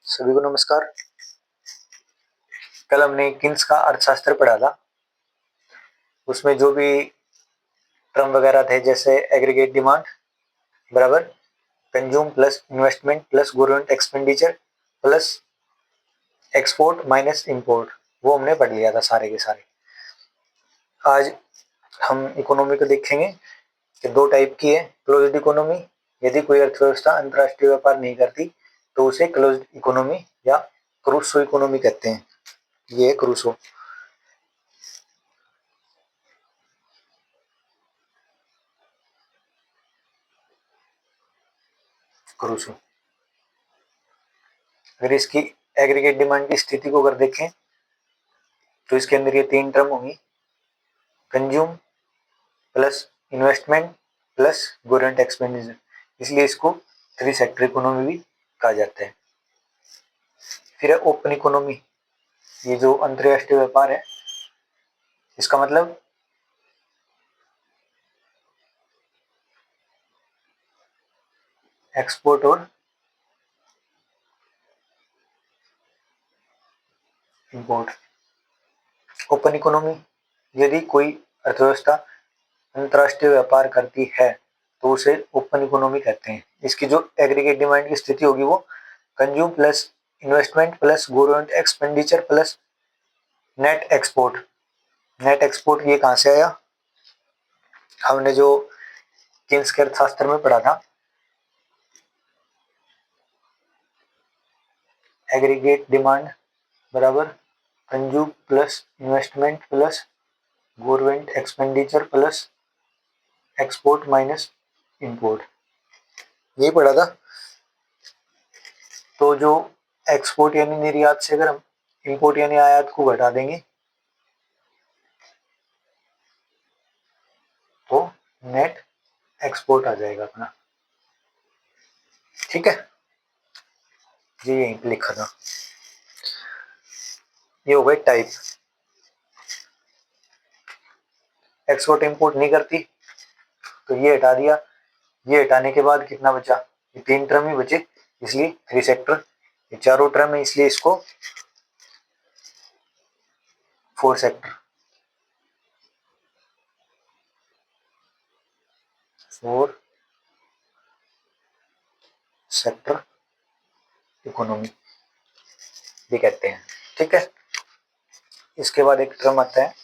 सभी को नमस्कार। कल हमने किन्स का अर्थशास्त्र पढ़ा था। उसमें जो भी टर्म वगैरह थे जैसे एग्रीगेट डिमांड बराबर consume plus investment plus government expenditure plus export minus import, वो हमने पढ़ लिया था सारे के सारे। आज हम इकोनॉमी को देखेंगे कि दो टाइप की है। क्लोज्ड इकोनॉमी, यदि कोई अर्थव्यवस्था अंतर्राष्ट्रीय व्यापार नहीं करती तो उसे क्लोज्ड इकोनॉमी या क्रूसो इकोनॉमी कहते हैं। ये है क्रूसो। क्रूसो अगर इसकी एग्रीगेट डिमांड की स्थिति को अगर देखें तो इसके अंदर ये तीन टर्म होंगी, consume plus investment plus government expenditure, इसलिए इसको थ्री सेक्टर इकोनॉमी भी कहा जाता है। फिर है ओपन इकोनॉमी, ये जो अंतर्राष्ट्रीय व्यापार है, इसका मतलब एक्सपोर्ट और इंपोर्ट। ओपन इकोनॉमी, यदि कोई अर्थव्यवस्था अंतर्राष्ट्रीय व्यापार करती है तो उसे ओपन इकोनॉमी कहते हैं। इसकी जो एग्रीगेट डिमांड की स्थिति होगी वो consume plus investment plus government expenditure plus net export. Net export ये कहाँ से आया? हमने जो किन्स के अर्थशास्त्र में पढ़ा था, एग्रीगेट डिमांड बराबर consume plus investment plus government expenditure plus export minus import, ये पढ़ा था। तो जो एक्सपोर्ट यानी निर्यात से अगर हम इंपोर्ट यानी आयात को घटा देंगे तो नेट एक्सपोर्ट आ जाएगा अपना। ठीक है, ये यहीं पे लिखा था। ये हो गए टाइप। एक्सपोर्ट इंपोर्ट नहीं करती तो ये हटा दिया। ये हटाने के बाद कितना बचा? ये तीन टर्म ही बचे, इसलिए थ्री सेक्टर। ये चारों टर्म है इसलिए इसको four sector, four sector economy भी कहते हैं। ठीक है, इसके बाद एक टर्म आता है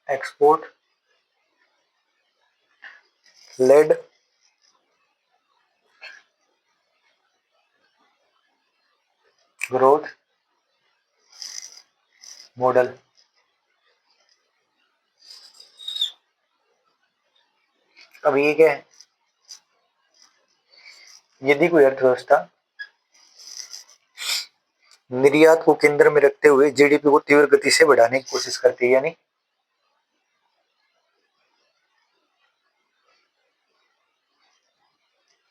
एक्सपोर्ट लेड ग्रोथ मॉडल। अब ये क्या है? यदि कोई अर्थव्यवस्था निर्यात को केंद्र में रखते हुए जीडीपी को तीव्र गति से बढ़ाने की कोशिश करती है, यानी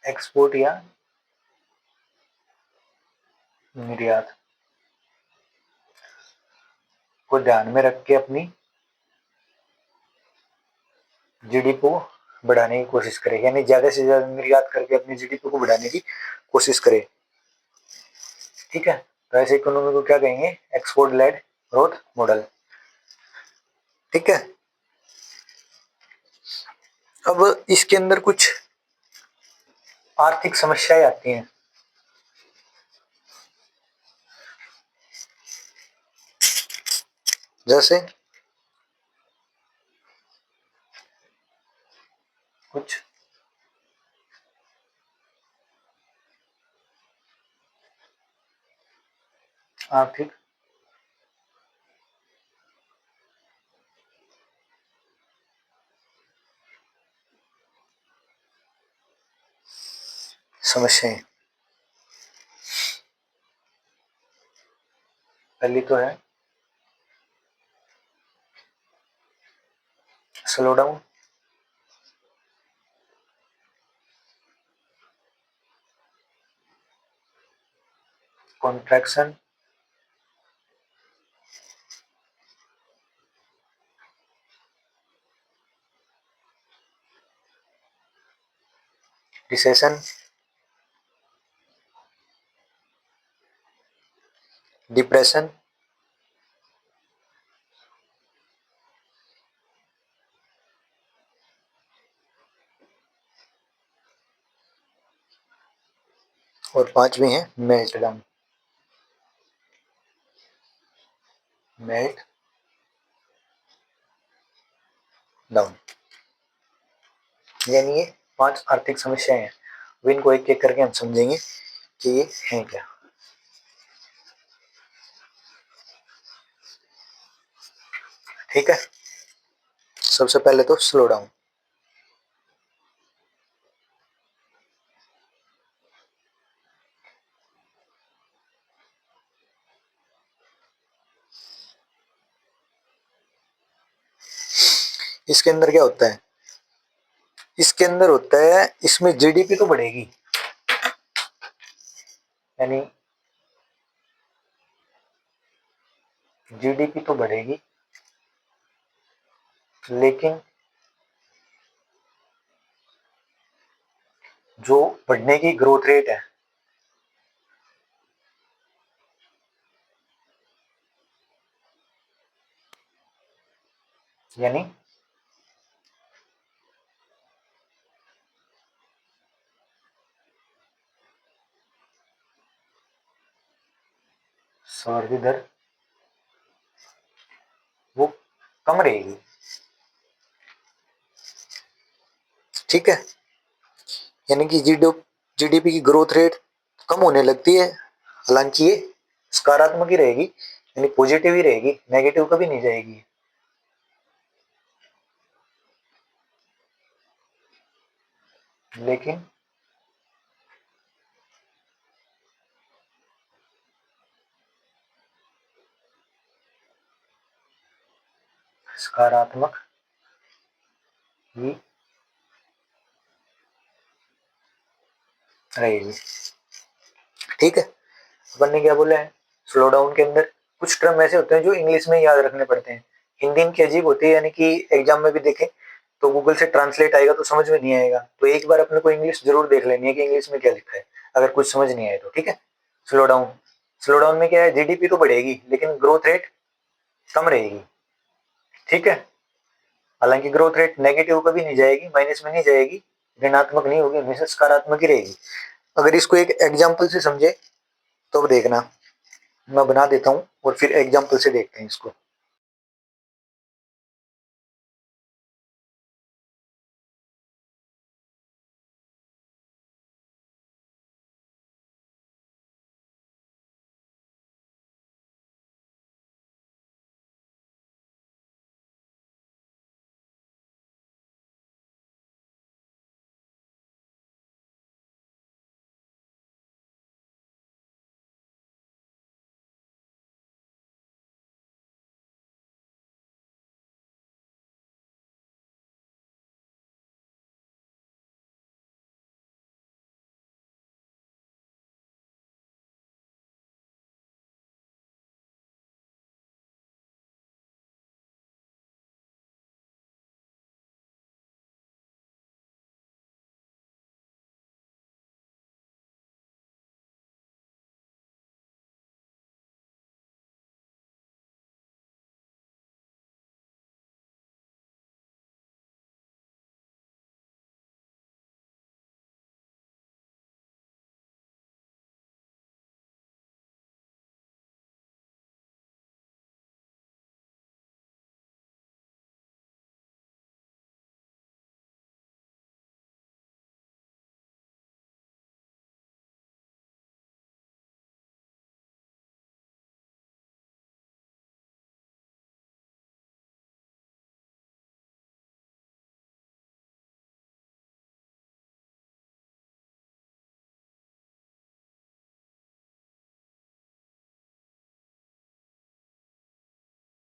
एक्सपोर्ट या निर्यात को ध्यान में रख के अपनी जीडीपी को बढ़ाने की कोशिश करे, यानी ज्यादा से ज्यादा निर्यात करके अपनी जीडीपी को बढ़ाने की कोशिश करे। ठीक है, तो ऐसे इकोनॉमी को क्या कहेंगे? Export led growth model. ठीक है, अब इसके अंदर कुछ आर्थिक समस्याएं आती हैं। जैसे कुछ आर्थिक समस्याएं। पहली तो है slow down, contraction, recession, depression, और पांचवी है मेल्ट डाउन, मेल्ट डाउन। यानी ये 5 आर्थिक समस्याएं हैं। अब इनको एक एक करके हम समझेंगे कि ये हैं क्या। ठीक है, सबसे पहले तो स्लो डाउन। इसके अंदर क्या होता है, इसके अंदर होता है, इसमें जीडीपी तो बढ़ेगी, यानी जीडीपी तो बढ़ेगी, लेकिन जो बढ़ने की ग्रोथ रेट है, यानी सौरवी दर वो कम रहेगी। ठीक है, यानी कि जीडीपी की ग्रोथ रेट कम होने लगती है, हालांकि ये सकारात्मक ही रहेगी, यानी पॉजिटिव ही रहेगी, नेगेटिव कभी नहीं जाएगी। लेकिन सकारात्मक ही रहेगी। ठीक है, अपन ने क्या बोला है, स्लो डाउन के अंदर कुछ टर्म ऐसे होते हैं जो इंग्लिश में याद रखने पड़ते हैं। हिंदी में क्या अजीब होती है, यानी कि एग्जाम में भी देखें तो गूगल से ट्रांसलेट आएगा तो समझ में नहीं आएगा, तो एक बार अपने को इंग्लिश जरूर देख लेनी है कि इंग्लिश में क्या लिखा है, अगर कुछ समझ नहीं आए तो। ठीक है, स्लो डाउन, स्लो डाउन में क्या है, जीडीपी तो बढ़ेगी लेकिन ग्रोथ रेट कम रहेगी। ठीक है, हालांकि ग्रोथ रेट नेगेटिव कभी नहीं जाएगी, माइनस में नहीं जाएगी, ऋणात्मक नहीं होगी, हमेशा सकारात्मक ही रहेगी। अगर इसको एक एग्जाम्पल से समझे तो देखना, मैं बना देता हूँ और फिर एग्जाम्पल से देखते हैं इसको।